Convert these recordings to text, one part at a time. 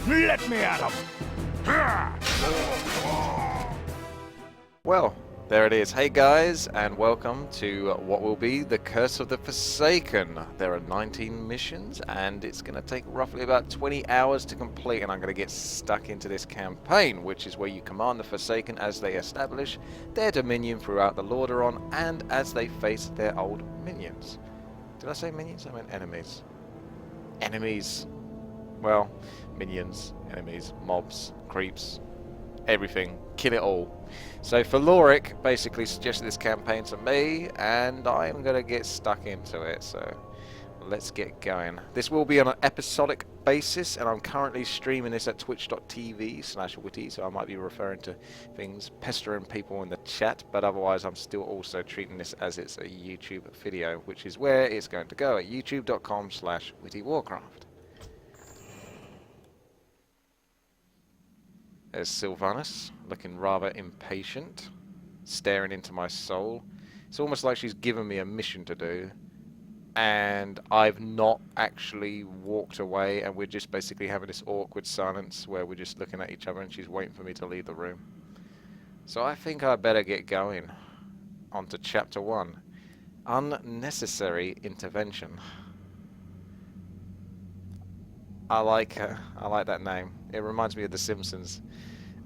Let me at him! Well, there it is. Hey guys, and welcome to what will be the Curse of the Forsaken. There are 19 missions, and it's going to take roughly about 20 hours to complete, and I'm going to get stuck into this campaign, which is where you command the Forsaken as they establish their dominion throughout the Lordaeron, and as they face their old minions. Did I say minions? I meant enemies. Enemies. Well, minions, enemies, mobs, creeps, everything. Kill it all. So Feloric basically suggested this campaign to me, and I'm going to get stuck into it, so let's get going. This will be on an episodic basis, and I'm currently streaming this at twitch.tv/WTii, so I might be referring to things, pestering people in the chat, but otherwise I'm still also treating this as it's a YouTube video, which is where it's going to go, at youtube.com/WTiiWarcraft. There's Sylvanas, looking rather impatient, staring into my soul. It's almost like she's given me a mission to do, and I've not actually walked away, and we're just basically having this awkward silence where we're just looking at each other and she's waiting for me to leave the room. So I think I better get going. On to Chapter 1. Unnecessary Intervention. I like that name. It reminds me of The Simpsons.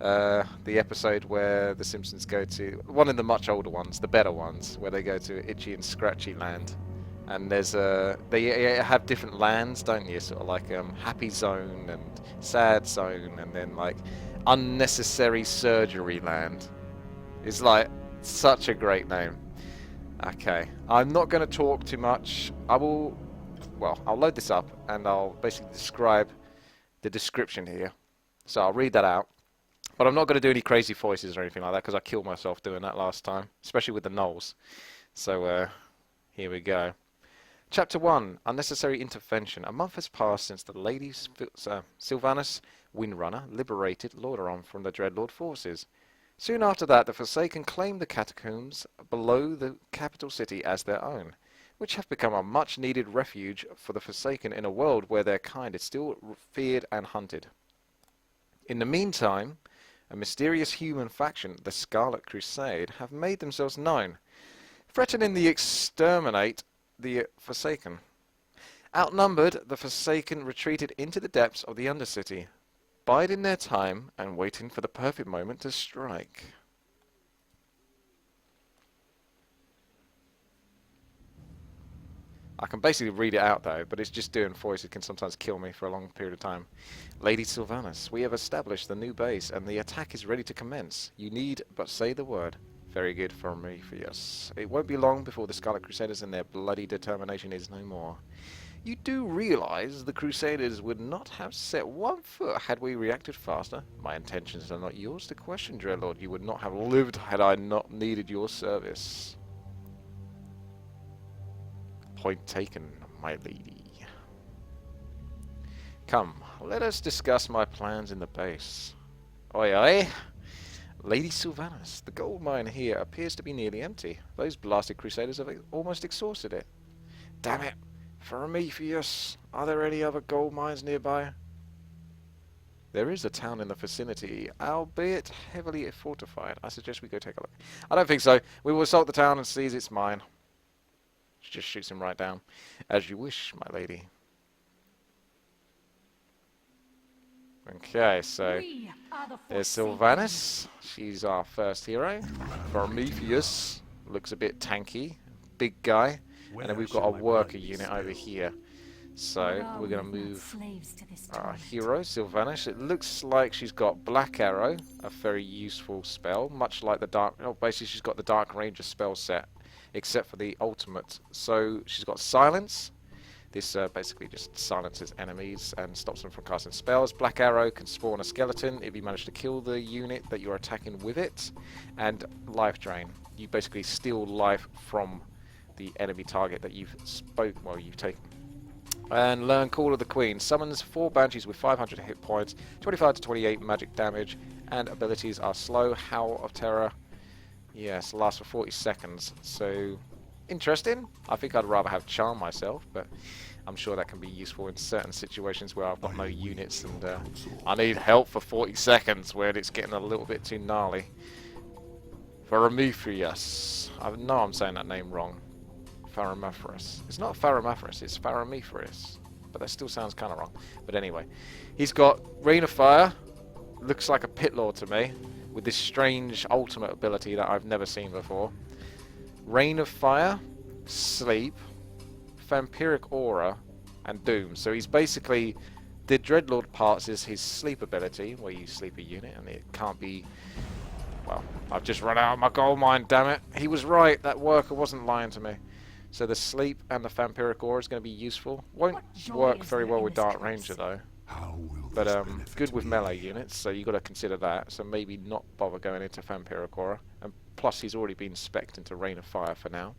The episode where the Simpsons go to one of the much older ones, the better ones, where they go to Itchy and Scratchy Land, and there's they have different lands, don't you? Sort of like Happy Zone and Sad Zone, and then like Unnecessary Surgery Land. It's like such a great name. Okay, I'm not going to talk too much. I'll load this up and I'll basically describe the description here. So I'll read that out. But I'm not going to do any crazy voices or anything like that because I killed myself doing that last time, especially with the gnolls. So here we go. Chapter 1, Unnecessary Intervention. A month has passed since the Lady Sylvanas Windrunner liberated Lordaeron from the Dreadlord forces. Soon after that, the Forsaken claimed the catacombs below the capital city as their own, which have become a much-needed refuge for the Forsaken in a world where their kind is still feared and hunted. In the meantime, a mysterious human faction, the Scarlet Crusade, have made themselves known, threatening to exterminate the Forsaken. Outnumbered, the Forsaken retreated into the depths of the Undercity, biding their time and waiting for the perfect moment to strike. I can basically read it out though, but it's just doing voice. It can sometimes kill me for a long period of time. Lady Sylvanas, we have established the new base and the attack is ready to commence. You need but say the word. Very good for me, for yes. It won't be long before the Scarlet Crusaders and their bloody determination is no more. You do realize the Crusaders would not have set one foot had we reacted faster? My intentions are not yours to question, Dreadlord. You would not have lived had I not needed your service. Point taken, my lady. Come, let us discuss my plans in the base. Oi, oi! Lady Sylvanas, the gold mine here appears to be nearly empty. Those blasted Crusaders have almost exhausted it. Damn it! Prometheus, are there any other gold mines nearby? There is a town in the vicinity, albeit heavily fortified. I suggest we go take a look. I don't think so. We will assault the town and seize its mine. She just shoots him right down. As you wish, my lady. Okay, so there's Sylvanas. She's our first hero. Prometheus looks a bit tanky, big guy. And then we've got a worker unit over here. So we're going to move our hero, Sylvanas. It looks like she's got Black Arrow, a very useful spell, much like the Dark... Oh, basically she's got the Dark Ranger spell set, except for the ultimate. So she's got Silence. This basically just silences enemies and stops them from casting spells. Black Arrow can spawn a skeleton if you manage to kill the unit that you're attacking with it. And Life Drain. You basically steal life from the enemy target that you've taken. And Learn Call of the Queen. Summons 4 Banshees with 500 hit points, 25 to 28 magic damage, and abilities are Slow, Howl of Terror. Yes, lasts for 40 seconds. So interesting. I think I'd rather have charm myself, but I'm sure that can be useful in certain situations where I've got no units and I need help for 40 seconds where it's getting a little bit too gnarly. Pharamiphrius. I know I'm saying that name wrong. Pharamiphrius. It's not Pharamiphrius, it's Pharamiphrius. But that still sounds kind of wrong. But anyway, he's got Rain of Fire. Looks like a Pit Lord to me, with this strange ultimate ability that I've never seen before. Rain of Fire, Sleep, Vampiric Aura, and Doom. So he's basically, the Dreadlord parts is his sleep ability, where you sleep a unit, and it can't be, well, I've just run out of my gold mine, damn it. He was right, that worker wasn't lying to me. So the Sleep and the Vampiric Aura is going to be useful. Won't work very well with Dark Ranger though. But good with melee units, so you've got to consider that. So maybe not bother going into Vampiric Aura. And plus he's already been spec'd into Rain of Fire for now,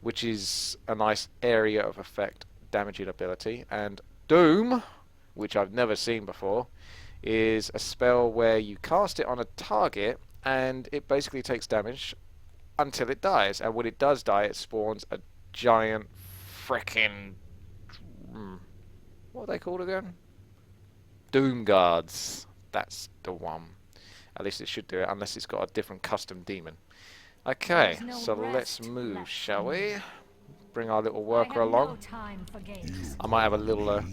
which is a nice area of effect damaging ability. And Doom, which I've never seen before, is a spell where you cast it on a target and it basically takes damage until it dies. And when it does die, it spawns a giant frickin' what are they called again? Doom Guards. That's the one. At least it should do it, unless it's got a different custom demon. Okay, so let's move, shall we? Bring our little worker along. I might have a little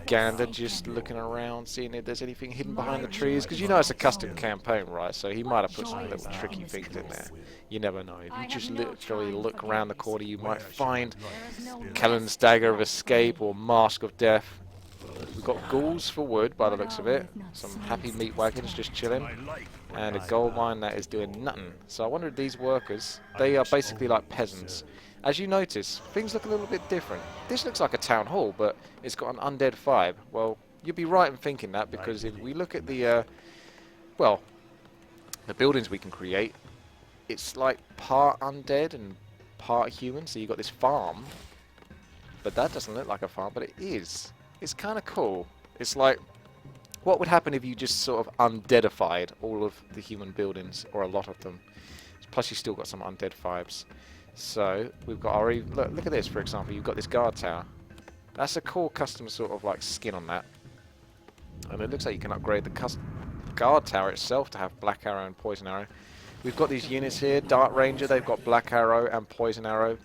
gander just looking around, seeing if there's anything hidden behind the trees, because you know it's a custom campaign, right? So he might have put some little tricky things in there. You never know. If you just literally look around the corner, you might find Kellen's Dagger of Escape or Mask of Death. We've got ghouls for wood by the looks of it, some happy meat wagons just chilling, and a gold mine that is doing nothing. So I wonder if these workers, they are basically like peasants. As you notice, things look a little bit different. This looks like a town hall, but it's got an undead vibe. Well, you'd be right in thinking that, because if we look at the, well, the buildings we can create, it's like part undead and part human. So you've got this farm, but that doesn't look like a farm, but it is. It's kind of cool. It's like, what would happen if you just sort of undeadified all of the human buildings, or a lot of them? Plus you still got some undead vibes. So we've got our, look at this, for example. You've got this guard tower. That's a cool custom sort of like skin on that. And it looks like you can upgrade the guard tower itself to have black arrow and poison arrow. We've got these units here. Dark Ranger, they've got black arrow and poison arrow.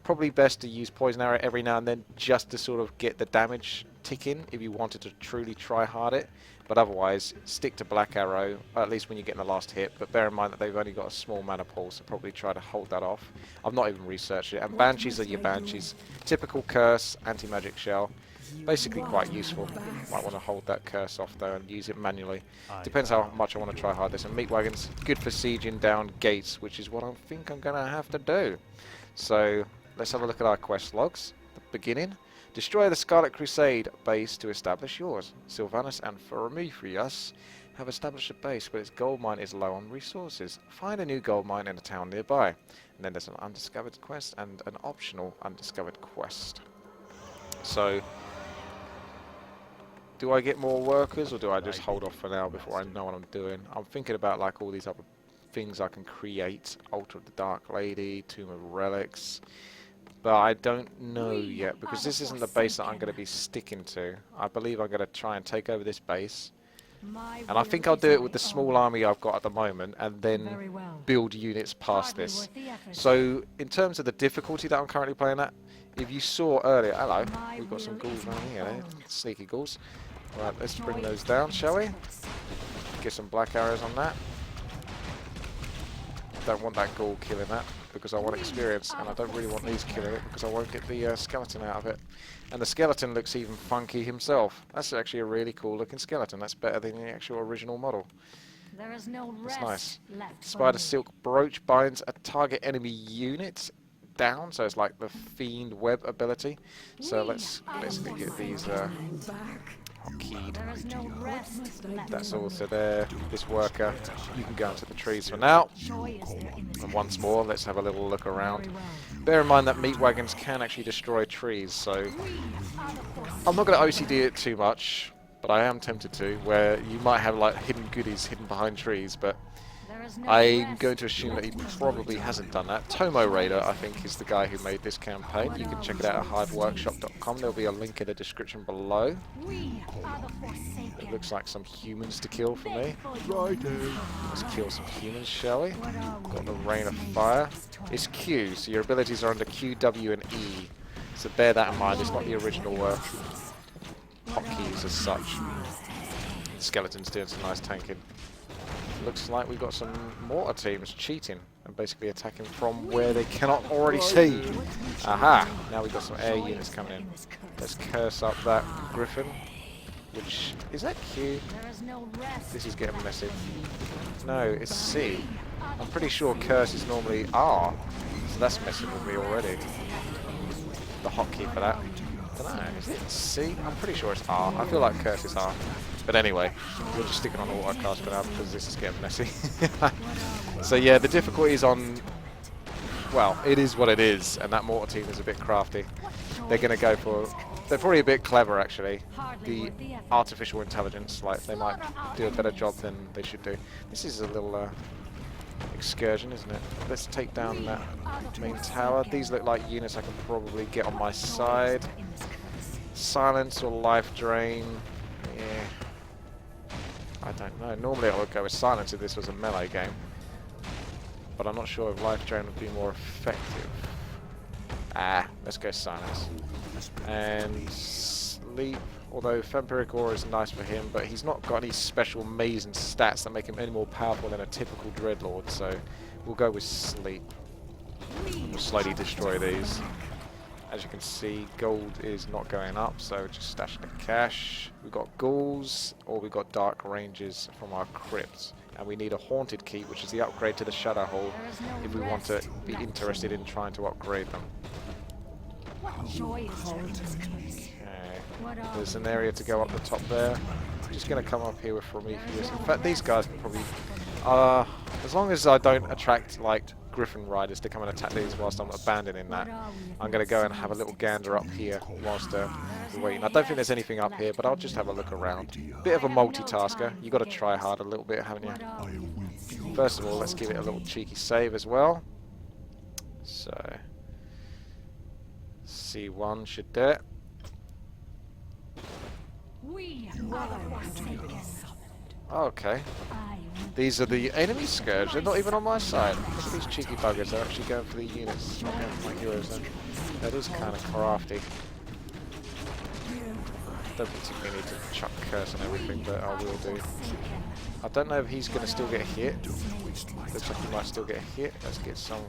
Probably best to use poison arrow every now and then, just to sort of get the damage ticking if you wanted to truly try hard it. But otherwise, stick to black arrow, at least when you're getting the last hit. But bear in mind that they've only got a small mana pool, so probably try to hold that off. I've not even researched it. And banshees are your banshees. Typical curse, anti-magic shell. Basically quite useful. Might want to hold that curse off though and use it manually. Depends how much I want to try hard this. And meat wagons, good for sieging down gates, which is what I think I'm going to have to do. So let's have a look at our quest logs. The beginning. Destroy the Scarlet Crusade base to establish yours. Sylvanus and Pharamiphrius have established a base, but its gold mine is low on resources. Find a new gold mine in a town nearby. And then there's an undiscovered quest and an optional undiscovered quest. So, do I get more workers, or do I just hold off for now before I know what I'm doing? I'm thinking about like all these other things I can create. Altar of the Dark Lady, Tomb of Relics. But I don't know yet, because this isn't the base that I'm going to be sticking to. I believe I'm going to try and take over this base. And I think I'll do it with the small army I've got at the moment, and then build units past this. So, in terms of the difficulty that I'm currently playing at, if you saw earlier, hello, we've got some ghouls around here, eh? Sneaky ghouls. Right, let's bring those down, shall we? Get some black arrows on that. Don't want that ghoul killing that, because I want experience, and I don't really want these killing it, because I won't get the skeleton out of it. And the skeleton looks even funky himself. That's actually a really cool looking skeleton. That's better than the actual original model. That's nice. Spider Silk Brooch binds a target enemy unit down, so it's like the Fiend Web ability. So let's basically get these keyed. That's also there. This worker, you can go into the trees for now. And once more, let's have a little look around. Bear in mind that meat wagons can actually destroy trees, so I'm not going to OCD it too much, but I am tempted to, where you might have like hidden goodies hidden behind trees, but I'm going to assume that he probably hasn't done that. Tomo Raider, I think, is the guy who made this campaign. You can check it out at hiveworkshop.com. There'll be a link in the description below. It looks like some humans to kill for me. Let's kill some humans, shall we? Got the Rain of Fire. It's Q, so your abilities are under Q, W, and E. So bear that in mind. It's not the original hotkeys as such. Skeleton's doing some nice tanking. Looks like we've got some mortar teams cheating and basically attacking from where they cannot already see. Aha! Now we've got some air units coming in. Let's curse up that Griffin. Which, is that Q? This is getting messy. No, it's C. I'm pretty sure curse is normally R. So that's messing with me already. The hotkey for that. I don't know, is it C? I'm pretty sure it's R. I feel like curse is R. But anyway, we're just sticking on the autocast for now because this is getting messy. So yeah, the difficulty is on... Well, it is what it is, and that mortar team is a bit crafty. They're going to go for... They're probably a bit clever, actually. The artificial intelligence, like, they might do a better job than they should do. This is a little excursion, isn't it? Let's take down that main tower. These look like units I can probably get on my side. Silence or life drain. Yeah. I don't know. Normally I would go with silence if this was a melee game. But I'm not sure if life drain would be more effective. Let's go silence. And sleep. Although vampiric aura is nice for him, but he's not got any special amazing stats that make him any more powerful than a typical dreadlord, so we'll go with sleep. We'll slowly destroy these. As you can see, gold is not going up, so just stash the cash. We've got ghouls, or we've got dark ranges from our crypts. And we need a haunted key, which is the upgrade to the shadow hole, if we want to be interested in trying to upgrade them. Okay. There's an area to go up the top there. I'm just going to come up here with Prometheus. In fact, these guys can probably... as long as I don't attract, like, Griffin Riders to come and attack these whilst I'm abandoning that, I'm going to go and have a little gander up here whilst we're waiting. I don't think there's anything up here, but I'll just have a look around. Bit of a multitasker. You've got to try hard a little bit, haven't you? First of all, let's give it a little cheeky save as well. So... C1 should do it. Okay. These are the enemy scourge. They're not even on my side. Look at these cheeky buggers. They're actually going for the units. Not going for my heroes then. That is kind of crafty. Don't particularly need to chuck curse and everything, but I will do. I don't know if he's going to still get hit. Looks like he might still get hit. Let's get some...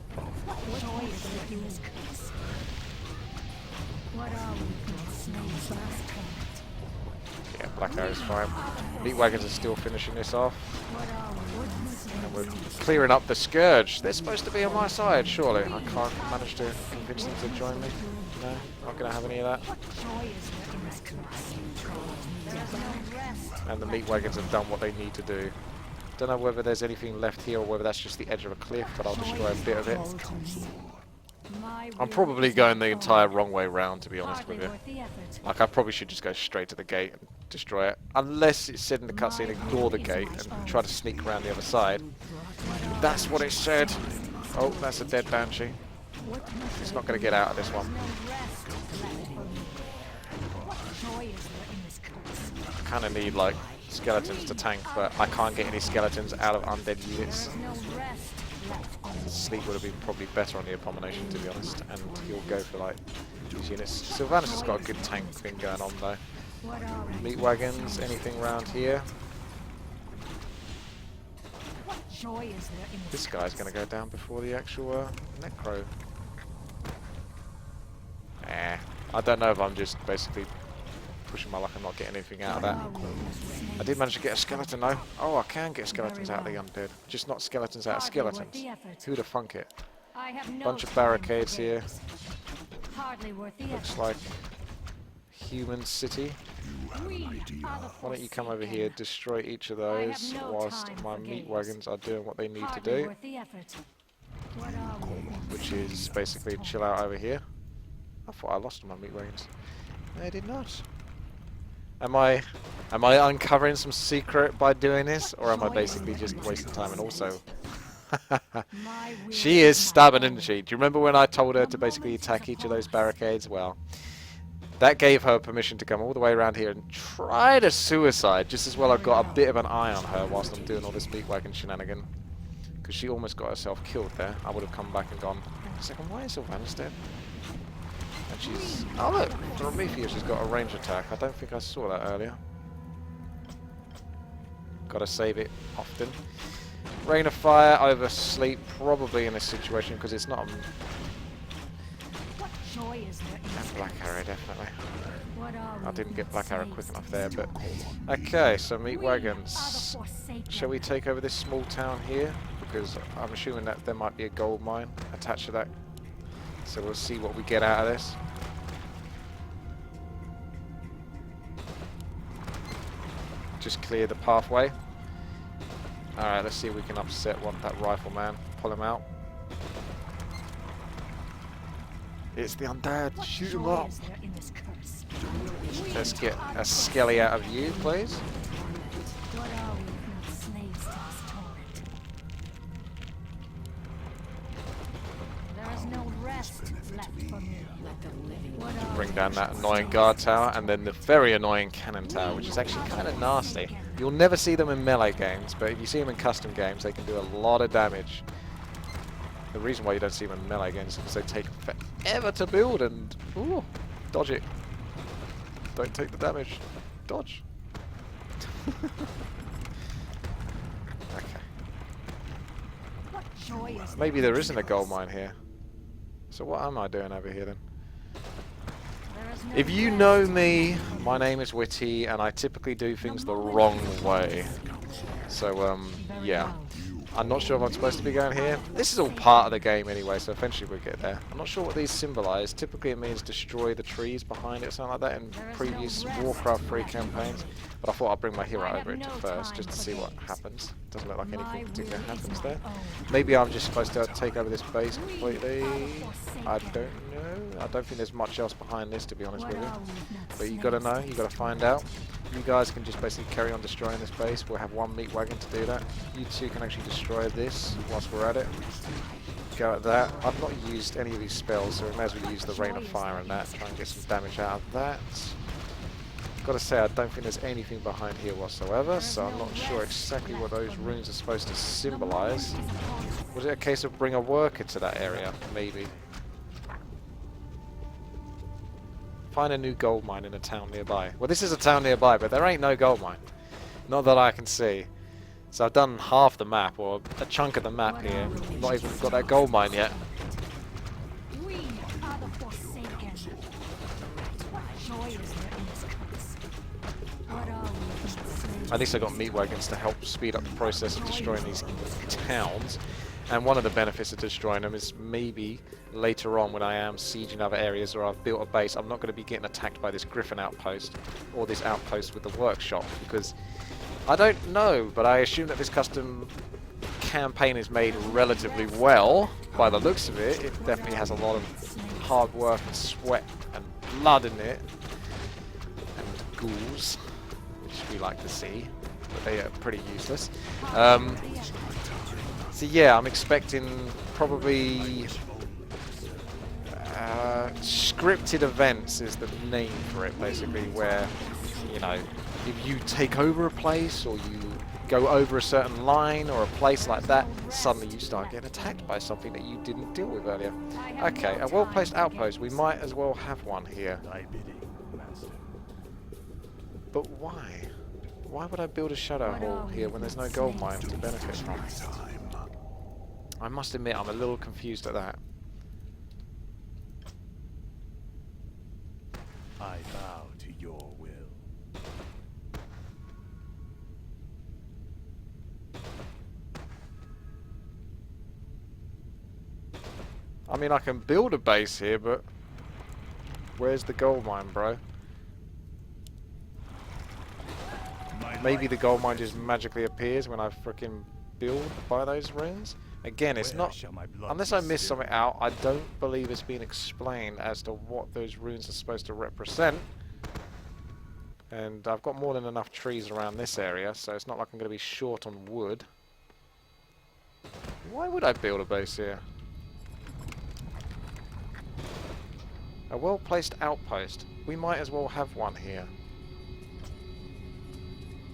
Yeah, Black Arrow's fine. Meat Wagons are still finishing this off. And we're clearing up the Scourge. They're supposed to be on my side, surely. I can't manage to convince them to join me. No, not going to have any of that. And the Meat Wagons have done what they need to do. Don't know whether there's anything left here or whether that's just the edge of a cliff, but I'll destroy a bit of it. I'm probably going the entire wrong way round, to be honest with you. Like, I probably should just go straight to the gate and destroy it. Unless it said in the cutscene, ignore the gate and try to sneak around the other side. That's what it said. Oh, that's a dead Banshee. It's not going to get out of this one. I kind of need, like, skeletons to tank, but I can't get any skeletons out of undead units. Sleep would have been probably better on the Abomination, to be honest, and he'll go for like these units. Sylvanus has got a good tank thing going on though. Meat Wagons, anything around here? This guy's going to go down before the actual Necro. I don't know if I'm just basically pushing my luck and not getting anything out of that. I did manage to get a skeleton though. Oh, I can get skeletons out of the undead. Just not skeletons out of skeletons. Who'd have thunk it? Bunch of barricades here. Looks like human city. Why don't you come over here, destroy each of those whilst my Meat Wagons are doing what they need to do. Which is basically chill out over here. I thought I lost my Meat Wagons. I did not. Am I uncovering some secret by doing this, or am I basically just wasting time? And also, She is stubborn, isn't she? Do you remember when I told her to basically attack each of those barricades? Well, that gave her permission to come all the way around here and try to suicide. Just as well I've got a bit of an eye on her whilst I'm doing all this meat wagon shenanigan. Because she almost got herself killed there. I would have come back and gone, wait a second, why is Sylvanas dead? And she's... Oh look, Prometheus has got a range attack. I don't think I saw that earlier. Gotta save it often. Rain of Fire over Sleep, probably in this situation, because it's not a... And Black Arrow, definitely. I didn't get Black Arrow quick enough there, but... Okay, so meat wagons. Shall we take over this small town here? Because I'm assuming that there might be a gold mine attached to that. So we'll see what we get out of this. Just clear the pathway. Alright, let's see if we can upset that rifleman. Pull him out. It's the undead. Shoot him up. Let's get a skelly out of you, please. Bring down that annoying guard tower, and then the very annoying cannon tower, which is actually kind of nasty. You'll never see them in melee games, but if you see them in custom games, they can do a lot of damage. The reason why you don't see them in melee games is because they take forever to build, and ooh, dodge it. Don't take the damage. Dodge. Okay. Maybe there isn't a gold mine here. So what am I doing over here then? If you know me, my name is WTii, and I typically do things the wrong way. So, yeah. I'm not sure if I'm supposed to be going here. This is all part of the game anyway, so eventually we'll get there. I'm not sure what these symbolize. Typically it means destroy the trees behind it, something like that in previous Warcraft 3 campaigns. But I thought I'd bring my hero over it first, just to see what happens. Doesn't look like anything particular happens there. Maybe I'm just supposed to take over this base completely. I don't know. I don't think there's much else behind this, to be honest with you. But you gotta know, you gotta find out. You guys can just basically carry on destroying this base. We'll have one meat wagon to do that. You two can actually destroy this whilst we're at it. Go at that. I've not used any of these spells, so we may as well use the Rain of Fire and that. Try and get some damage out of that. Gotta say, I don't think there's anything behind here whatsoever, so I'm not sure exactly what those runes are supposed to symbolize. Was it a case of bring a worker to that area? Maybe. Find a new gold mine in a town nearby. Well, this is a town nearby, but there ain't no gold mine. Not that I can see. So I've done half the map, or a chunk of the map here. Not even got that gold mine yet. At least I got meat wagons to help speed up the process of destroying these towns. And one of the benefits of destroying them is maybe later on when I am sieging other areas or I've built a base, I'm not going to be getting attacked by this Griffin outpost or this outpost with the workshop, because I don't know, but I assume that this custom campaign is made relatively well. By the looks of it, it definitely has a lot of hard work and sweat and blood in it, and ghouls, which we like to see, but they are pretty useless. So yeah, I'm expecting probably scripted events is the name for it, basically, where, you know, if you take over a place or you go over a certain line or a place like that, suddenly you start getting attacked by something that you didn't deal with earlier. Okay, a well-placed outpost. We might as well have one here. But why? Why would I build a shadow hall here when there's no gold mine to benefit from? I must admit, I'm a little confused at that. I bow to your will. I mean, I can build a base here, but where's the gold mine, bro? Maybe the gold mine just magically appears when I frickin' build by those runes? Again, it's not... Unless I missed something out, I don't believe it's been explained as to what those runes are supposed to represent. And I've got more than enough trees around this area, so it's not like I'm going to be short on wood. Why would I build a base here? A well-placed outpost. We might as well have one here.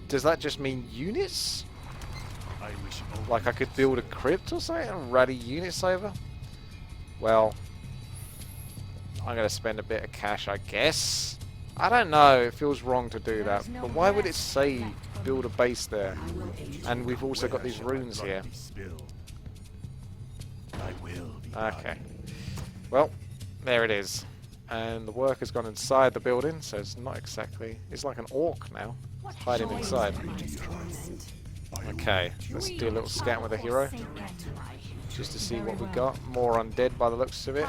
Does that just mean units? I wish Like I could build a crypt or something and rally units over? Well, I'm going to spend a bit of cash, I guess. I don't know, it feels wrong to do that. But why would it say build a base there? And we've also got these runes here. I will be Okay. Well, there it is. And the worker's gone inside the building, so it's not exactly... It's like an orc now, hiding inside. Okay, let's do a little scan with the hero, just to see what we got. More undead by the looks of it.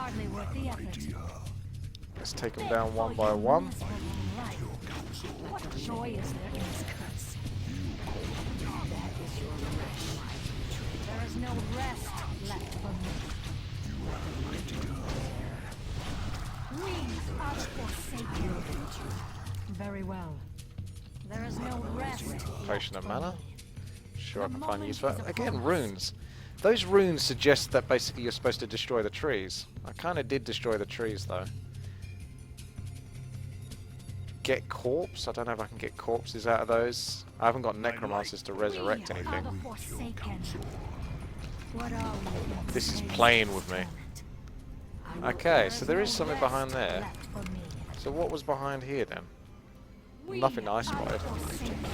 Let's take them down one by one. What joy is there in this curse? There is no rest left for me. We are the forsaken. Very well. There is no rest. Potion of mana. Sure, I can find use for that. Again, runes. Those runes suggest that basically you're supposed to destroy the trees. I kind of did destroy the trees though. Get corpse? I don't know if I can get corpses out of those. I haven't got necromancers to resurrect anything. This is playing with me. Okay, so there is something behind there. So what was behind here then? Nothing I spotted.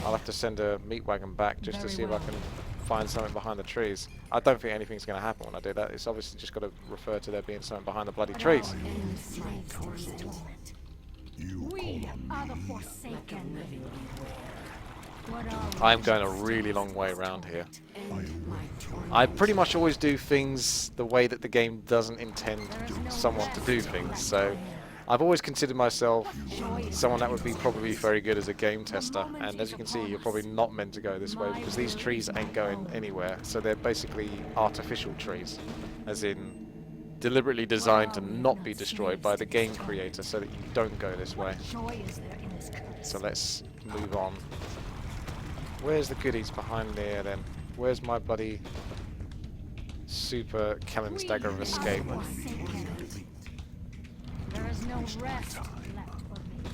I'll have to send a meat wagon back just to see if I can find something behind the trees. I don't think anything's going to happen when I do that. It's obviously just got to refer to there being something behind the bloody trees. We are the forsaken. I'm going a really long way around here. I pretty much always do things the way that the game doesn't intend someone to do things, so I've always considered myself someone that would be probably very good as a game tester, and as you can see, you're probably not meant to go this way because these trees ain't going anywhere, so they're basically artificial trees, as in deliberately designed to not be destroyed by the game creator so that you don't go this way. So let's move on. Where's the goodies behind there then? Where's my bloody super Kellen's dagger of escape? There is no rest left for me.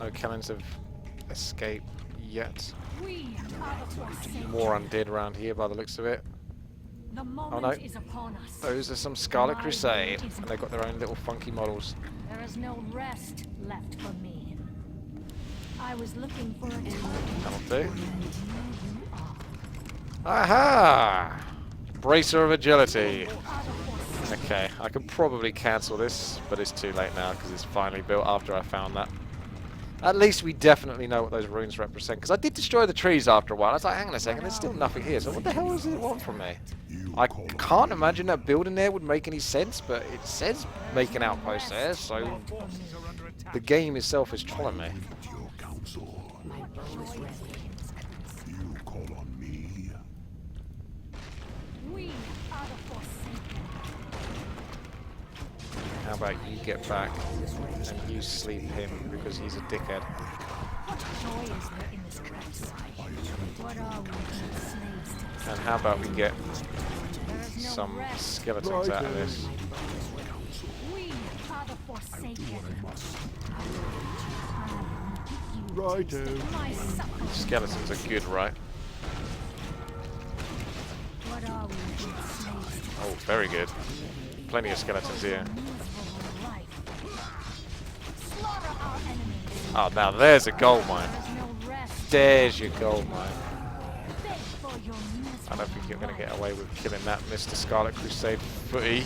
No Kellens of escape yet. We are the forsaken. More undead around here by the looks of it. The Oh no, moment is upon us. those are some Scarlet Crusade, and they've got their own little funky models. There is no rest left for me. I was looking for a target. That'll do. Aha! Bracer of agility. Okay, I can probably cancel this, but it's too late now because it's finally built after I found that. At least we definitely know what those runes represent, because I did destroy the trees after a while. I was like, hang on a second, there's still nothing here, so what the hell does it want from me? I can't imagine that building there would make any sense, but it says make an outpost there, so the game itself is trolling me. You call on me. We are the forsaken. How about you get back and you sleep him because he's a dickhead. What joy is there in this curse? What are we but slaves to this? And how about we get There is no some rest. skeletons out of this? We are the forsaken. Righto. My suffering. Skeletons are good, right? What are we but slaves to Oh, very good. Plenty of skeletons here. miserable life? Slaughter our enemies. Oh, now there's a gold mine. There is no rest. There's your gold mine. Beg for your I don't miserable think you're going to get life. away with killing that, Mr. Scarlet Crusade footy.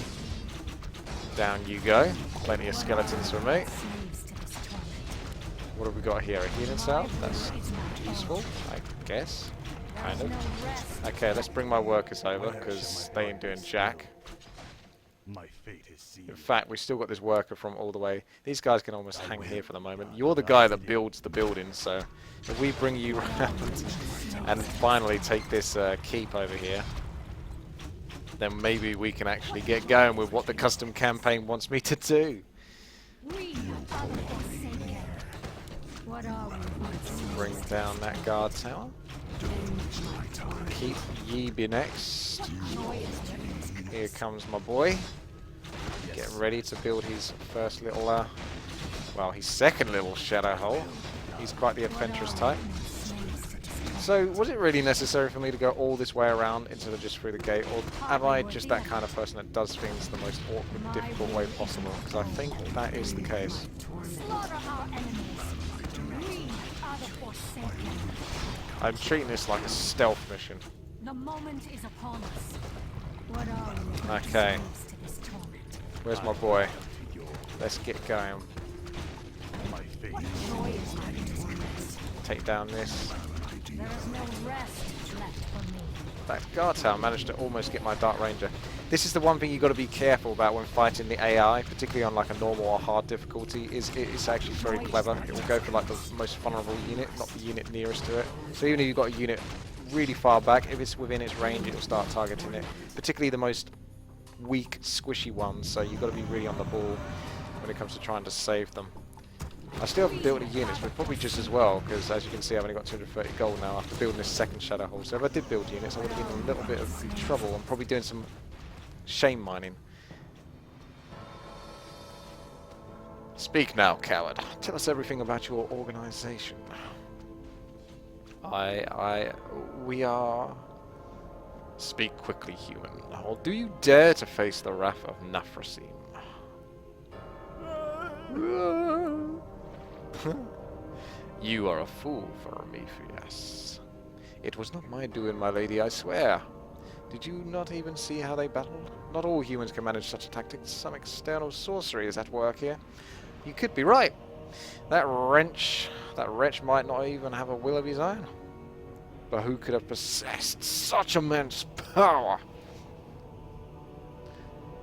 Down you go. Plenty of skeletons for me. Slaves to this torment. What have we got here? A healing salve? That's useful, I guess. Kind of. No rest. Okay, let's bring my workers over, because they ain't doing jack. My fate is sealed. In fact, we still got this worker from all the way. These guys can almost hang here for the moment. You're the guy that builds the building, so if we bring you around and finally take this keep over here, then maybe we can actually get going with what the custom campaign wants me to do. We are the forsaken. What are we but slaves? Bring down that guard tower. Keep ye be next. Joy is there in this grace. Here comes my boy. Getting ready to build his first little, well, his second little shadow hole. He's quite the adventurous type. So, was it really necessary for me to go all this way around instead of just through the gate, or am I just that kind of person that does things the most awkward, difficult way possible? Because I think that is the case. Slaughter our enemies. We are the Forsaken. I'm treating this like a stealth mission. The moment is upon us. What are we? Okay. To this torment? Where's my boy? Let's get going. My fate What joy is there in this grace? Take down this. There is no rest left for me. That guard tower managed to almost get my Dark Ranger. This is the one thing you've got to be careful about when fighting the AI, particularly on like a normal or hard difficulty, is it's actually very clever. It will go for like the most vulnerable unit, not the unit nearest to it. So even if you've got a unit really far back, if it's within its range, it'll start targeting it. Particularly the most weak, squishy ones, so you've got to be really on the ball when it comes to trying to save them. I still haven't built any units, but probably just as well, because as you can see I've only got 230 gold now after building this second shadow hole. So if I did build units, I would have been in a little bit of trouble and probably doing some shame mining. Speak now, coward. Tell us everything about your organization. We are... Speak quickly, human. Or do you dare to face the wrath of Nafrasim? You are a fool, Prometheus. It was not my doing, my lady, I swear. Did you not even see how they battled? Not all humans can manage such a tactic. Some external sorcery is at work here. You could be right. That wretch might not even have a will of his own. But who could have possessed such immense power?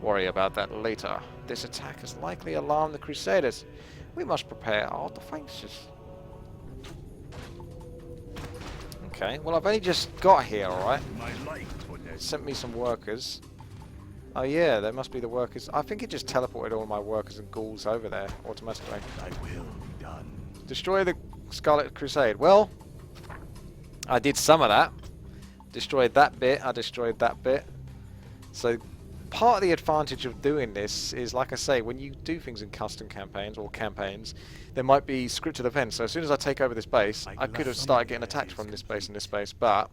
Worry about that later. This attack has likely alarmed the Crusaders. We must prepare our defenses. Okay, well I've only just got here, alright. my life for It sent me some workers. Oh yeah, there must be the workers. I think it just teleported all my workers and ghouls over there automatically. I will be done. Destroy the Scarlet Crusade. Well, I did some of that. Destroyed that bit, I destroyed that bit. So part of the advantage of doing this is, like I say, when you do things in custom campaigns or campaigns, there might be scripted events. So as soon as I take over this base, I could have started getting attacked from this base and this base, but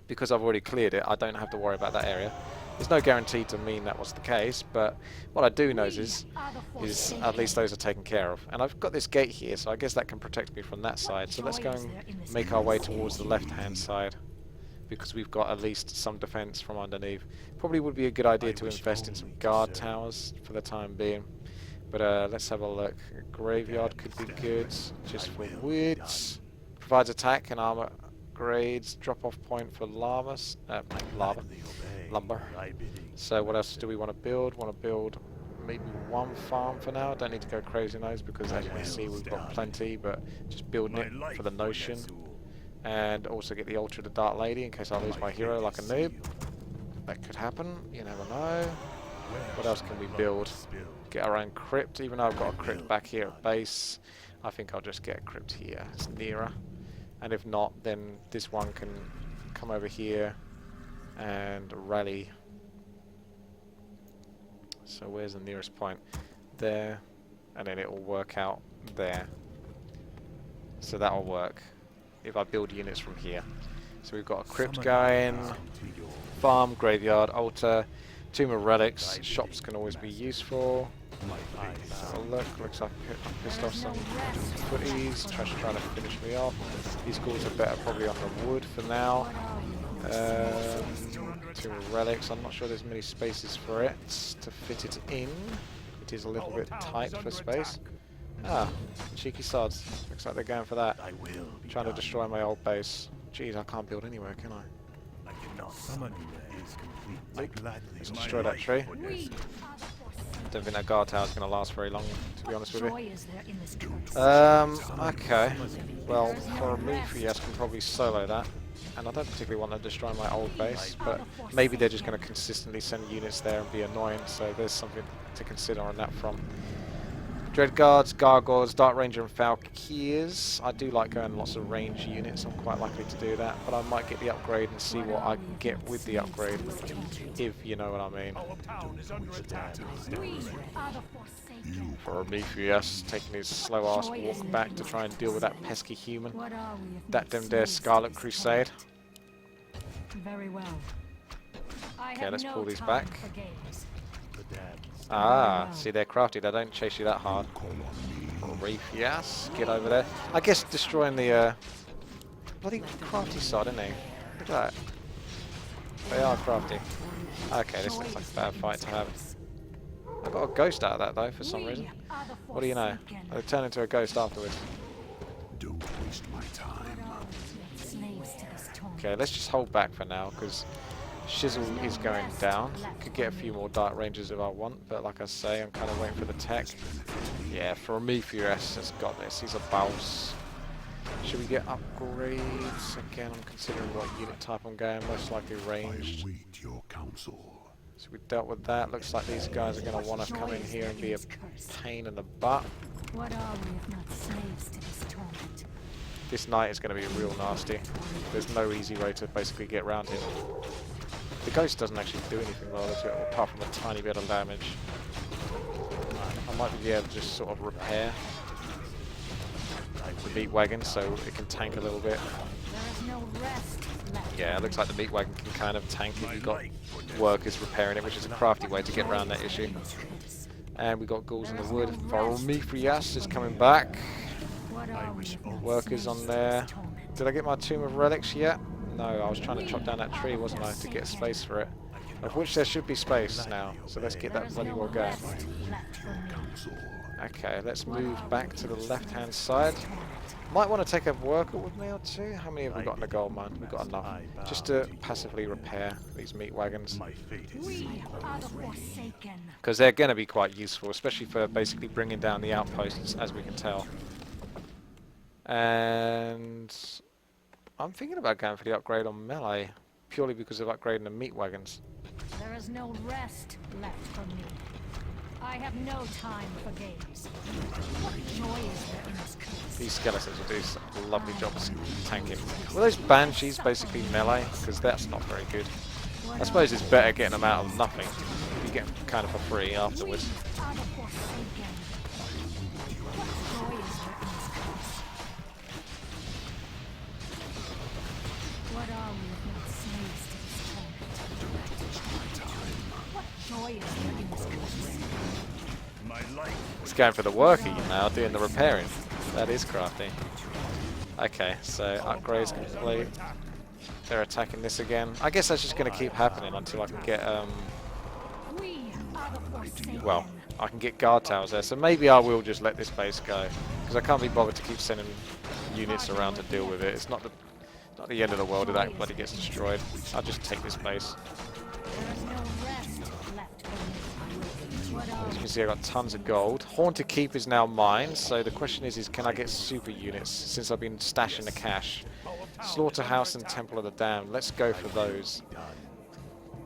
because I've already cleared it, I don't have to worry about that area. There's no guarantee to mean that was the case, but what I do know is at least those are taken care of. And I've got this gate here, so I guess that can protect me from that side. So let's go and make our way towards the left-hand side, because we've got at least some defense from underneath. Probably would be a good idea to invest in some guard towers for the time being. But let's have a look. A graveyard could be good, just for woods. Provides attack and armor grades. Drop-off point for lumber. So what else do we want to build? Want to build maybe one farm for now. Don't need to go crazy on those because as you can see we've got plenty, but just building it for the notion. And also get the Ultra the Dark Lady in case I lose my hero like a noob. That could happen, you never know. What else can we build? Get our own crypt, even though I've got a crypt back here at base. I think I'll just get a crypt here, it's nearer. And if not, then this one can come over here and rally. So where's the nearest point? There, and then it will work out there. So that'll work if I build units from here. So we've got a crypt going, farm, graveyard, altar, tomb of relics, shops can always be useful. Let's have a look, looks like I pissed off some footies, trying to finish me off. These ghouls are better probably on the wood for now. Tomb of relics, I'm not sure there's many spaces for it to fit it in. It is a little bit tight for space. Ah, cheeky sods. Looks like they're going for that. Trying to destroy my old base. Jeez, I can't build anywhere, can I? I cannot summon you is complete. Nope. Let's destroy that tree. Don't think that guard tower is going to last very long, to be honest with you. Okay. Well, for a Prometheus, I can probably solo that. And I don't particularly want to destroy my old base, but maybe they're just going to consistently send units there and be annoying, so there's something to consider on that front. Dreadguards, Gargoyles, Dark Ranger and Valkyrs. I do like going lots of range units, I'm quite likely to do that, but I might get the upgrade and see what I can get with the upgrade, if you know what I mean. Our town is under attack. We are the Forsaken. Prometheus taking his slow ass walk back to try and deal with that pesky human. What are we if That not them there slaves to Scarlet this Crusade. torment? Very well. Okay, let's pull these time back. for games. The damned Ah, see they're crafty, they don't chase you that hard. Prometheus, get over there. I guess destroying the bloody crafty side, isn't he? Look at that. They are crafty. Okay, this looks like a bad fight to have. I got a ghost out of that though for some We reason. are the What do you know? Forsaken. I turn into a ghost afterwards. Don't waste my time. What are we if not slaves to this torment? Okay, let's just hold back for now because Shizzle is going down. Could get a few more Dark Rangers if I want, but like I say, I'm kind of waiting for the tech. Yeah, Prometheus has got this. He's a boss. Should we get upgrades? Again, I'm considering what unit type I'm going. Most likely ranged. Await your counsel. So we dealt with that. Looks like these guys are going to want to come in here and be a pain in the butt. What are we if not slaves to this torment? This knight is going to be real nasty. There's no easy way to basically get around him. The ghost doesn't actually do anything rather to it, apart from a tiny bit of damage. I might be able to just sort of repair the meat wagon so it can tank a little bit. There is no rest left. Yeah, it looks like the meat wagon can kind of tank if you've got workers repairing it, which is a crafty way to get around that issue. And we got ghouls in the wood. Prometheus is coming back. What are we if not Workers slaves on to there. this torment? Did I get my Tomb of Relics yet? No, I was trying to chop down that tree, wasn't I, to get space for it. Of which there should be space now, so let's get There that is bloody no well going. rest left for me. Okay, let's move back to the left-hand side. Might want to take a worker with me or two. How many have we got in the gold mine? We've got enough. Just to passively repair these meat wagons. My fate is We are the Forsaken. Because they're going to be quite useful, especially for basically bringing down the outposts, as we can tell. And I'm thinking about going for the upgrade on melee, purely because of upgrading the meat wagons. There is no rest left for me. I have no time for games. What joy is there in this curse? These skeletons will do a lovely job of tanking. Were those banshees basically melee? Because that's not very good. I suppose it's better getting them out of nothing. You get them kind of for free afterwards. We are the Forsaken. What joy is there in this curse? What are we if not slaves to this torment? What joy is there in this curse? my life. It's going for the worker now, doing the repairing. That is crafty. Okay, so upgrades complete. They're attacking this again. I guess that's just going to keep happening until I can get, We are the Forsaken. well, I can get guard towers there. So maybe I will just let this base go. Because I can't be bothered to keep sending units around to deal with it. It's not the end of the world if that bloody gets destroyed. I'll just take this base. There is no rest left for me. What are As you we? can see, I've got tons of gold. Haunted Keep is now mine, so the question is can I get super units since I've been stashing the cash? Slaughterhouse and Temple of the Damned. Let's go for those.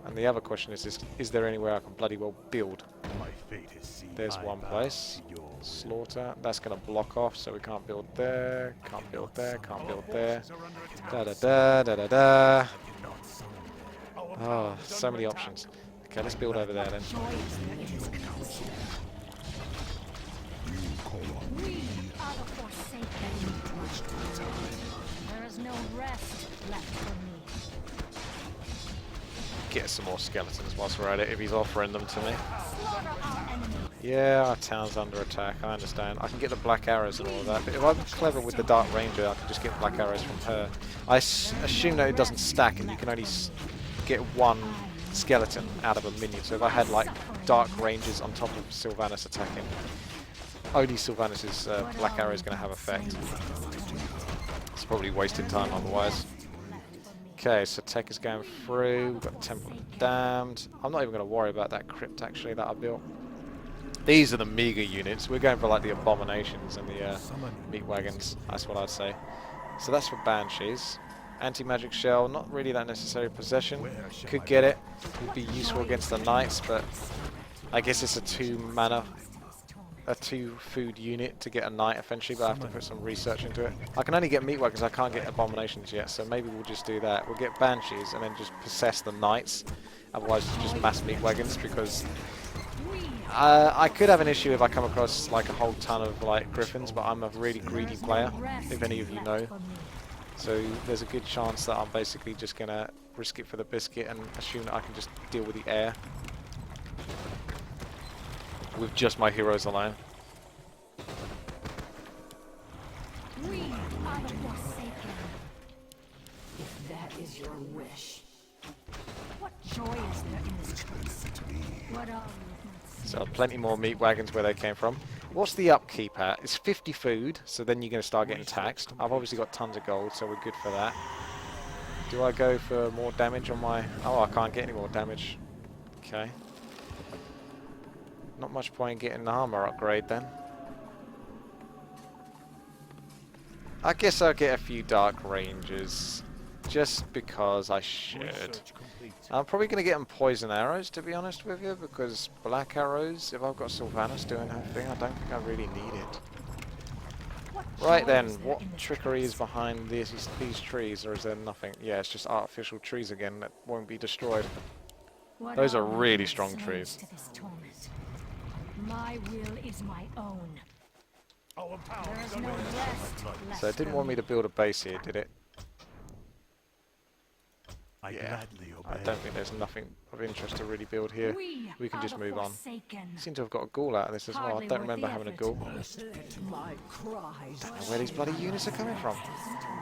And the other question is there anywhere I can bloody well build? My fate is sealed. There's I one bow place. to yours. Slaughter. That's going to block off, so we can't build there, can't build there, can't build there. Da da da da da da. Oh, so many options. Okay, let's build over there then. Joy is there in this curse? We are the Forsaken. There is no rest left for me. Get some more skeletons whilst we're at it, if he's offering them to me. Slaughter our enemies. Yeah, our town's under attack, I understand. I can get the black arrows and all of that, but if I'm clever with the Dark Ranger, I can just get black arrows from her. I assume that it doesn't stack and you can only get one skeleton out of a minion, so if I had like Dark Rangers on top of Sylvanas attacking, only Sylvanas' black arrow is going to have effect. It's probably wasting time otherwise. Okay, so tech is going through, we've got Temple of the Damned. I'm not even going to worry about that crypt actually that I built. These are the meager units. We're going for like the abominations and the meat wagons. That's what I'd say. So that's for banshees. Anti-magic shell, not really that necessary possession. Could get it. Would be useful against the knights, but I guess it's a 2 mana a 2 food unit to get a knight eventually, but I have to put some research into it. I can only get meat wagons, I can't get abominations yet, so maybe we'll just do that. We'll get banshees and then just possess the knights. Otherwise just mass meat wagons, because I could have an issue if I come across like a whole ton of like griffins, but I'm a really greedy player, if any of you know. So there's a good chance that I'm basically just gonna risk it for the biscuit and assume that I can just deal with the air with just my heroes alone. We are the Forsaken. If that is your wish. What joy is there in this place? What are we not So plenty more meat wagons where they came from. What's the upkeep at? It's 50 food, so then you're going to start getting taxed. I've obviously got tons of gold, so we're good for that. Do I go for more damage on my... Oh, I can't get any more damage. Okay. Not much point in getting the armor upgrade then. I guess I'll get a few dark ranges, just because I should. Research complete. I'm probably going to get them poison arrows, to be honest with you, because black arrows, if I've got Sylvanas doing her thing, I don't think I really need it. Right then, what trickery is behind these trees, or is there nothing? Yeah, it's just artificial trees again that won't be destroyed. What Those are we really not strong slaves trees. to this torment? My will is my own. Our power There is is no under rest attack. left So it didn't for want me to build a base here, did it? I Yeah. gladly I obey. don't think there's nothing of interest to really build here. We can are just the move on. Forsaken. Seem to have got a ghoul out of this as well. I Hardly don't worth remember the having a effort. ghoul. Let my cries. Don't know where these bloody units are coming from.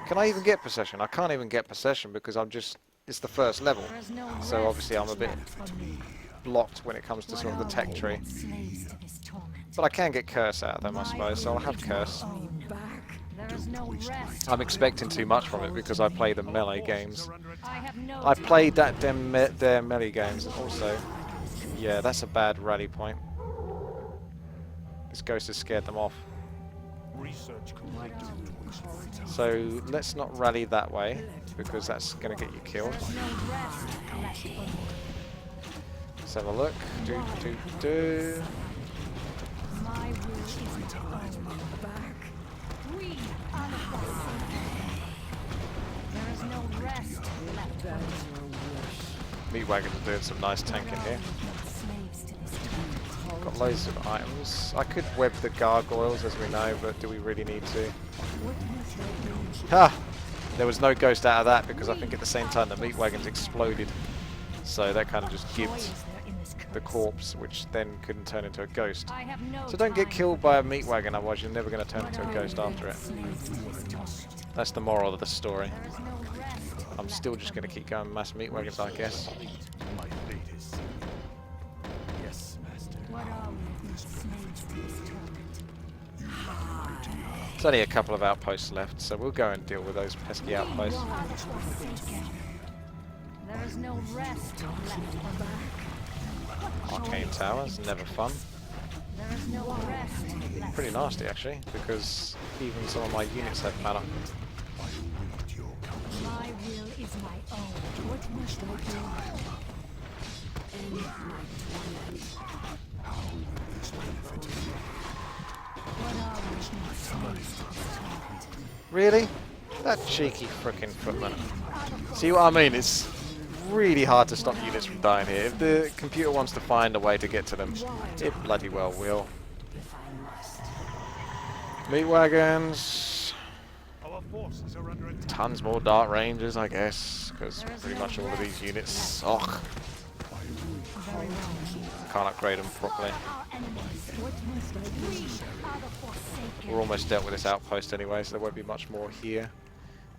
Can I even get possession? I can't even get possession because I'm just... It's the first level. There is no So obviously I'm a rest bit left for me. blocked when it comes to sort of the What tech are we tree. not slaves to this torment? But I can get curse out of them, I suppose, so I'll have curse. There is no rest. I'm expecting too much from it because I play the melee games. I have no I played time. their melee games also. Yeah, that's a bad rally point. This ghost has scared them off. Research complete. So let's not rally that way because that's going to get you killed. There is no rest left for me. Let's have a look. Do. My will is my own. We are the Forsaken. There is no rest left for me. Meat wagons are doing some nice tanking here. Slaves to this torment. Got loads of items. I could web the gargoyles as we know, but do we really need to? Ha! There was no ghost out of that because I think at the same time the meat wagons exploded. So that kind of just Joy gives is there in this the curse? corpse, which then couldn't turn into a ghost. I have no So don't get time. killed by a meat wagon, otherwise you're never going to turn What into a are ghost we after it. slaves to this torment? That's the moral of the story. There is no rest I'm left still just for going to me. keep going mass meat wagons, I guess. My fate is sealed. Yes, master. What are we not slaves to this torment? There's only a couple of outposts left, so we'll go and deal with those pesky outposts. We are the Forsaken. There is no rest left for me. Arcane towers, never fun. There is no rest left. Pretty nasty actually, because even some of my units have mana. Await your counsel. My will is my own. What must I do? How will this benefit me? What are we not slaves to this torment? Really? That cheeky frickin' footman. See what I mean? It's really hard to stop units from dying here. If the computer wants to find a way to get to them, it bloody well will. Meat wagons. Our forces are under attack. Tons more dark rangers, I guess, because pretty much all of these units suck. Very well. Can't upgrade them properly. Our enemies. What must I do? We are the Forsaken. We're almost dealt with this outpost anyway, so there won't be much more here.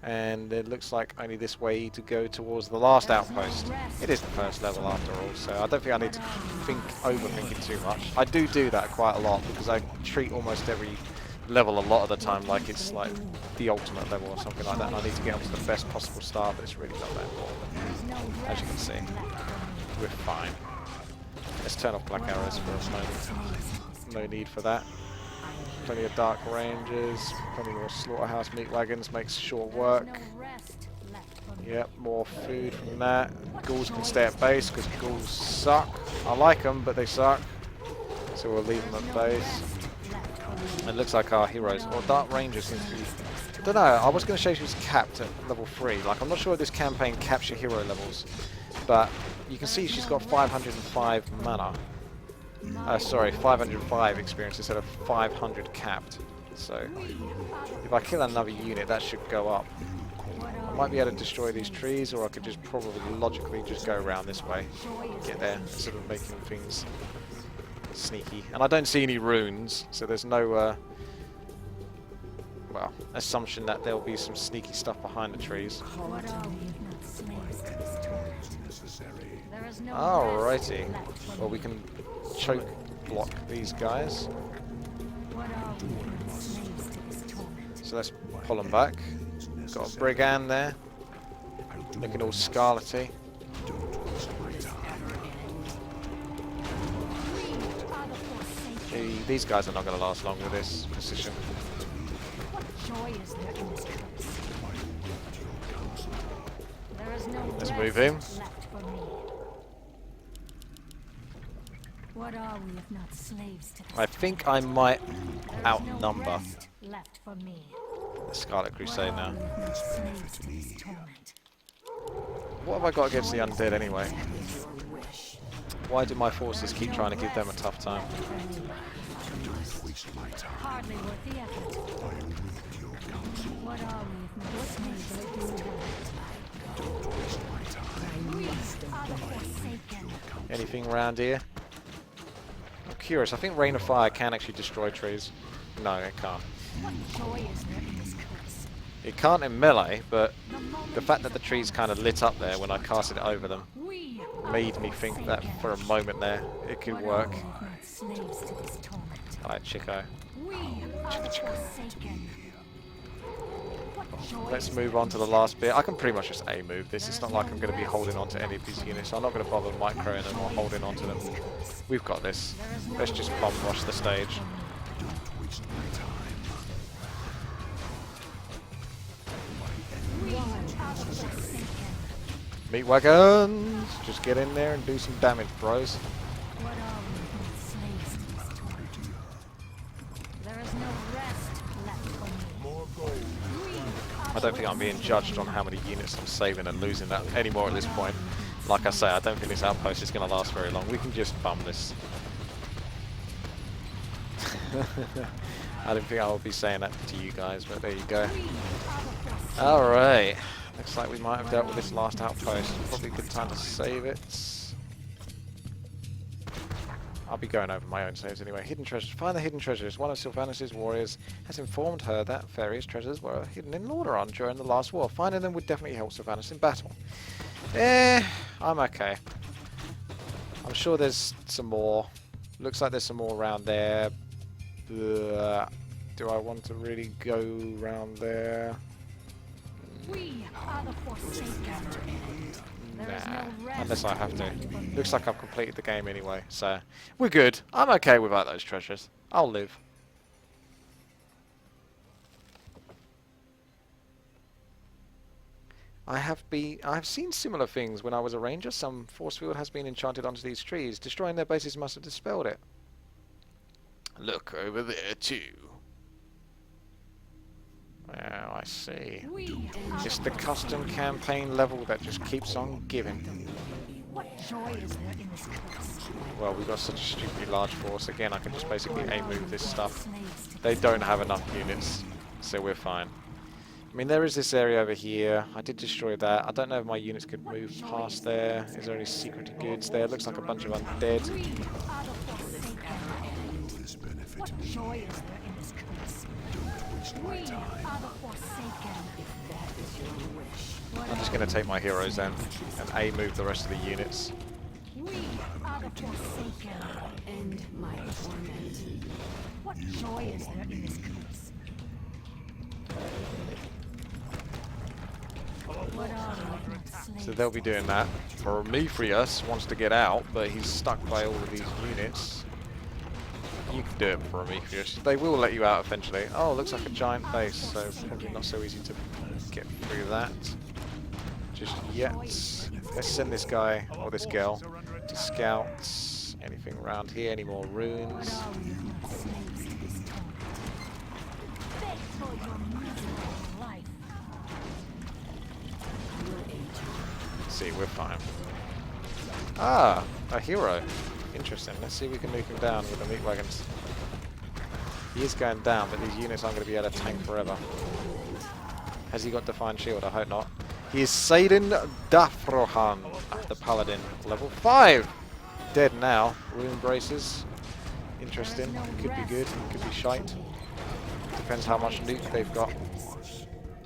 And it looks like only this way to go towards the last outpost. It is the first level after all, so I don't think I need to overthink it too much. I do that quite a lot because I treat almost every level a lot of the time like it's like the ultimate level or something like that, and I need to get onto the best possible start, but it's really not that important. There is no As you can rest see, left for me. we're fine. Let's turn off black arrows for a moment. No need for that. Plenty of dark rangers, plenty more slaughterhouse meat wagons, makes short work. No rest left for me. Yep, more food from that. Ghouls can stay at base because ghouls suck. I like them, but they suck. So we'll leave them at base. It looks like our heroes, or Dark Ranger seems to be... I don't know, I was going to show she was capped at level 3. Like, I'm not sure if this campaign caps your hero levels, but you can see she's got 505 mana. Sorry, 505 experience instead of 500 capped. So, if I kill another unit, that should go up. I might be able to destroy these trees, or I could just probably logically just go around this way, get there, instead of making things sneaky. And I don't see any runes, so there's no, well, assumption that there'll be some sneaky stuff behind the trees. Alrighty. Well, we can choke block these guys. So let's pull them back. Got a brigand there, looking all scarlety. These guys are not going to last long with this position. Let's move him. What are we if not slaves to I think I might outnumber left for me. the Scarlet Crusade now. Not slaves to this torment. What have I got against the undead anyway? Why do my forces keep trying to give them a tough time? Hardly worth the effort. What are we if not slaves to this torment? We are the Forsaken. Anything around here? I'm curious. I think Rain of Fire can actually destroy trees. No, it can't. What joy is there in this curse? It can't in melee, but the fact that the trees kind of lit up there when I casted it over them We made me think that for a moment there it could work. not slaves to this torment. Alright, Chico. We are the Forsaken. What joy Let's is move on to the last bit. I can pretty much just A-move this. It's not like I'm going to be holding on to any of these units. I'm not going to bother microing them or holding on to them. We've got this. Let's just bomb rush the stage. we are the Forsaken. Meat wagons! Just get in there and do some damage, bros. What are we if not slaves to this torment? There is no rest left for me. More gold. I don't think I'm being judged on how many units I'm saving and losing that anymore at this point. Like I say, I don't think this outpost is going to last very long. We can just bum this. I didn't think I would be saying that to you guys, but there you go. Alright. Looks like we might have dealt with this last outpost. Probably a good time to save it. I'll be going over my own saves anyway. Hidden treasures. Find the hidden treasures. One of Sylvanas' warriors has informed her that various treasures were hidden in Lordaeron during the last war. Finding them would definitely help Sylvanas in battle. I'm okay. I'm sure there's some more. Looks like there's some more around there. Do I want to really go around there? We are the Forsaken. Nah, unless I have to. Looks like I've completed the game anyway, so we're good. I'm okay without those treasures. I'll live. I have seen similar things when I was a ranger. Some force field has been enchanted onto these trees. Destroying their bases must have dispelled it. Look over there too. Well, I see. It's the custom campaign level that just keeps on giving. What joy is there in this curse? Well, we've got such a stupidly large force. Again, I can just basically A-move this stuff. They don't have enough units, so we're fine. I mean, there is this area over here. I did destroy that. I don't know if my units could move past there. Is there any secret goods there? Looks like a bunch of undead. What joy is there in this curse? We are the Forsaken. If that is your wish. I'm just going to take my heroes then and A-move the rest of the units. We are the Forsaken. End my torment. What joy is there in this curse? What are we if not slaves? So they'll be doing that. Prometheus wants to get out, but he's stuck by all of these units. You can do it, Prometheus. They will let you out eventually. Oh, looks like a giant base, so probably not so easy to get through that just yet. Let's send this guy, or this girl, to scout. Anything around here? Any more ruins? see, we're fine. Ah, a hero. Interesting. Let's see if we can nuke him down with the meat wagons. He is going down, but these units aren't going to be able to tank forever. Has he got Defiant Shield? I hope not. He is Saidin Dafrohan, the Paladin. Level 5! Dead now. Rune Braces. Interesting. Could be good. Could be shite. Depends how much nuke they've got.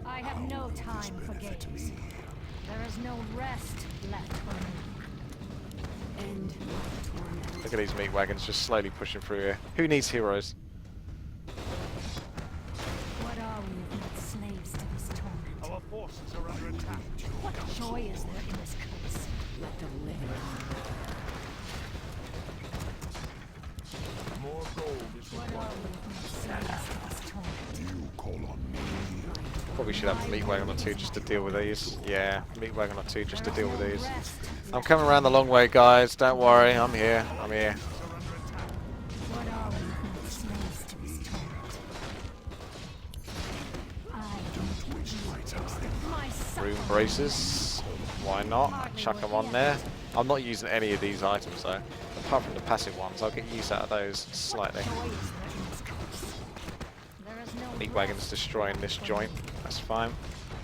I have no time for games. There is no rest left for me. End torment. Look at these meat wagons just slowly pushing through here. Who needs heroes? What are we if not slaves to this torment? Our forces are under attack. What joy is there in this curse? Let the living. More gold is What are we if not slaves to this torment? you call on me. Probably should have a meat wagon or two just to deal with these. Yeah, meat wagon or two just to deal with There is these. no rest. I'm coming around the long way, guys. Don't worry. I'm here. I'm here. What are we if not slaves to this torment? I don't waste my time. My Rune suffering. braces. Why not? Chuck them on there. I'm not using any of these items though. Apart from the passive ones, I'll get use out of those slightly. Joy is there in this curse. There is no Meat wagon's destroying this joint. That's fine.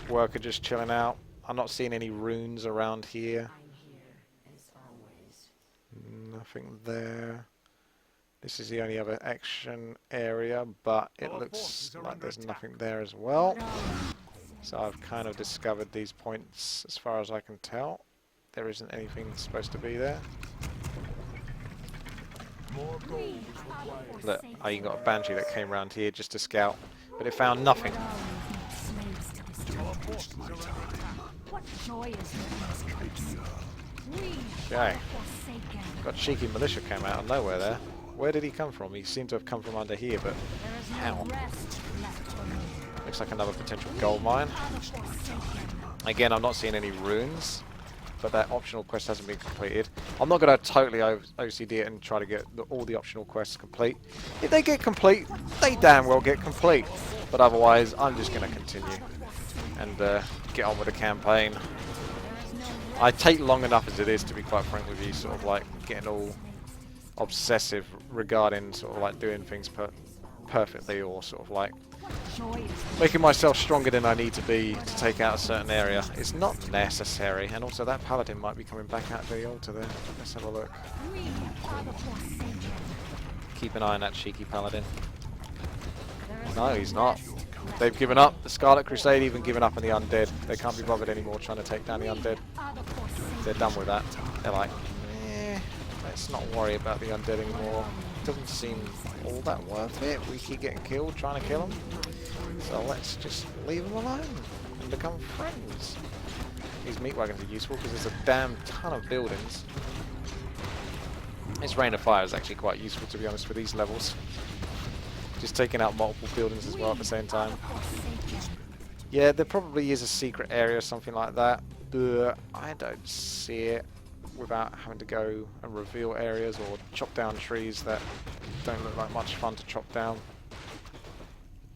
Worker just chilling out. I'm not seeing any runes around here. I'm here as always. Nothing there. This is the only other action area, but it looks like there's nothing there as well. So I've kind of discovered these points as far as I can tell. There isn't anything supposed to be there. More gold is required. Look, I even got a banshee that came around here just to scout, but it found nothing. What are we if not slaves to this Our torment? forces are under attack. What joy is there in this curse? We Okay. are forsaken. Got cheeky militia came out of nowhere there. Where did he come from? He seemed to have come from under here, but There is How? no rest left for me. looks like another potential gold mine. Are the forsaken. Again, I'm not seeing any runes, but that optional quest hasn't been completed. I'm not going to totally OCD it and try to get all the optional quests complete. If they get complete, they damn well get complete. But otherwise, I'm just going to continue and get on with the campaign. I take long enough as it is, to be quite frank with you, sort of like getting all obsessive regarding sort of like doing things perfectly, or sort of like Joy is making myself stronger than I need to be to take out a certain area. It's not necessary. And also that paladin might be coming back out to the altar there. Let's have a look. we are the forsaken. Keep an eye on that cheeky paladin. There is No, no he's not. rest left. They've given up. The Scarlet Crusade even given up on the undead. They can't be bothered anymore trying to take down the undead. Are the forsaken. They're done with that. They're like, let's not worry about the undead anymore. Doesn't seem all that worth it. We keep getting killed trying to kill them. So let's just leave them alone and become friends. These meat wagons are useful because there's a damn ton of buildings. This Rain of Fire is actually quite useful, to be honest, for these levels. Just taking out multiple buildings as well at the same time. Forsaken. Yeah, there probably is a secret area or something like that, but I don't see it without having to go and reveal areas or chop down trees that don't look like much fun to chop down.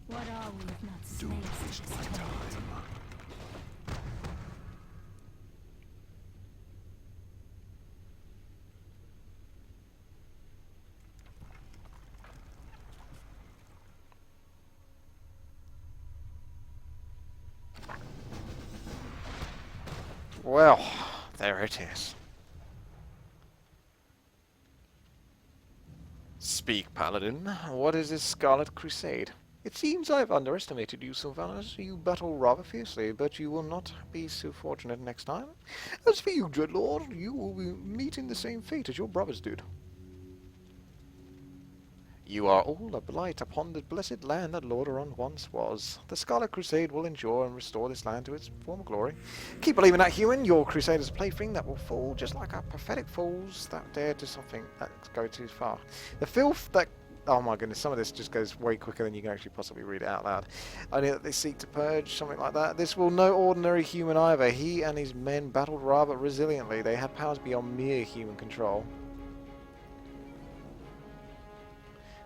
What are we if not slaves to this torment? Well, there it is. Speak, Paladin. What is this Scarlet Crusade? It seems I've underestimated you, Sylvanas. You battle rather fiercely, but you will not be so fortunate next time. As for you, Dreadlord, you will be meeting the same fate as your brothers did. You are all a blight upon the blessed land that Lordaeron once was. The Scarlet Crusade will endure and restore this land to its former glory. Keep believing that, human. Your Crusader's plaything that will fall just like our pathetic fools that dare do something that go too far. The filth that... Oh my goodness, some of this just goes way quicker than you can actually possibly read it out loud. Only that they seek to purge, something like that. This will no ordinary human either. He and his men battled rather resiliently. They had powers beyond mere human control.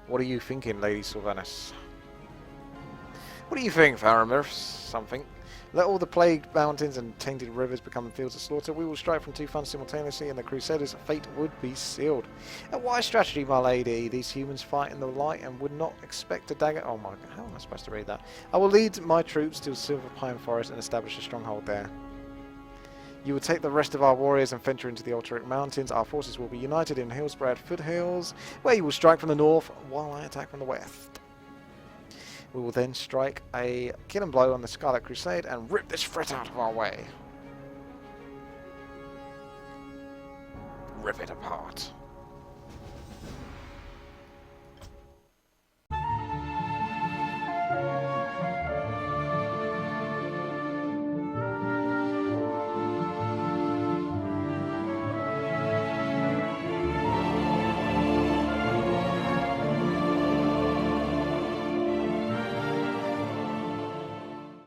What are you thinking, Lady Sylvanas? What do you think, Faramir? Something. Let all the plagued mountains and tainted rivers become fields of slaughter. We will strike from two fronts simultaneously, and the Crusaders' fate would be sealed. A wise strategy, my lady. These humans fight in the light and would not expect a dagger. Oh my god, how am I supposed to read that? I will lead my troops to Silver Pine Forest and establish a stronghold there. You will take the rest of our warriors and venture into the Altaric Mountains. Our forces will be united in hill-spread foothills, where you will strike from the north while I attack from the west. We will then strike a killing blow on the Scarlet Crusade and rip this threat out of our way. Rip it apart.